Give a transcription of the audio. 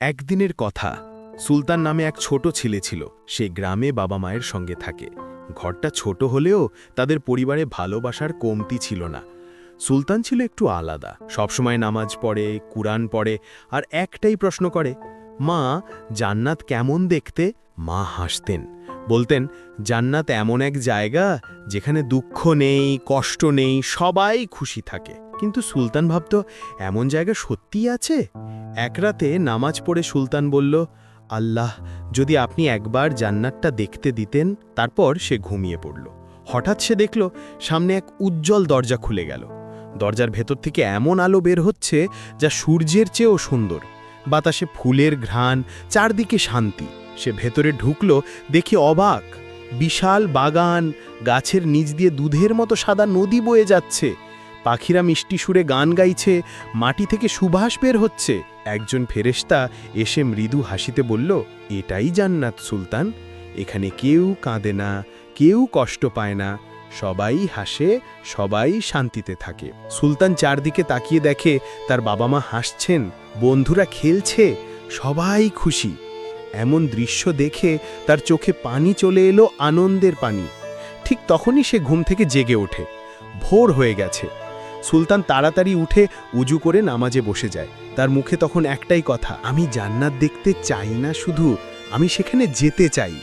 একদিনের কথা, সুলতান নামে এক ছোট ছেলে ছিল। সে গ্রামে বাবা মায়ের সঙ্গে থাকে। ঘরটা ছোট হলেও তাদের পরিবারে ভালোবাসার কমতি ছিল না। সুলতান ছিল একটু আলাদা, সবসময় নামাজ পড়ে, কুরআন পড়ে, আর একটাই প্রশ্ন করে, মা, জান্নাত কেমন দেখতে? মা হাসতেন, বলতেন, জান্নাত এমন এক জায়গা যেখানে দুঃখ নেই, কষ্ট নেই, সবাই খুশি থাকে। কিন্তু সুলতান ভাবত, এমন জায়গা সত্যিই আছে? এক রাতে নামাজ পড়ে সুলতান বলল, আল্লাহ, যদি আপনি একবার জান্নাতটা দেখতে দিতেন। তারপর সে ঘুমিয়ে পড়ল। হঠাৎ সে দেখল সামনে এক উজ্জ্বল দরজা খুলে গেল। দরজার ভেতর থেকে এমন আলো বের হচ্ছে যা সূর্যের চেয়েও সুন্দর। বাতাসে ফুলের ঘ্রাণ, চারদিকে শান্তি। সে ভেতরে ঢুকল, দেখে অবাক। বিশাল বাগান, গাছের নিচ দিয়ে দুধের মতো সাদা নদী বয়ে যাচ্ছে। পাখিরা মিষ্টি সুরে গান গাইছে, মাটি থেকে সুবাস বের হচ্ছে। একজন ফেরেশতা এসে মৃদু হাসিতে বলল, এটাই জান্নাত সুলতান। এখানে কেউ কাঁদে না, কেউ কষ্ট পায় না, সবাই হাসে, সবাই শান্তিতে থাকে। সুলতান চারদিকে তাকিয়ে দেখে তার বাবা মা হাসছেন, বন্ধুরা খেলছে, সবাই খুশি। এমন দৃশ্য দেখে তার চোখে পানি চলে এলো, আনন্দের পানি। ঠিক তখনই সে ঘুম থেকে জেগে ওঠে। ভোর হয়ে গেছে। সুলতান তাড়াতাড়ি উঠে উজু করে নামাজে বসে যায়। তার মুখে তখন একটাই কথা, আমি জান্নাত দেখতে চাই না শুধু, আমি সেখানে যেতে চাই।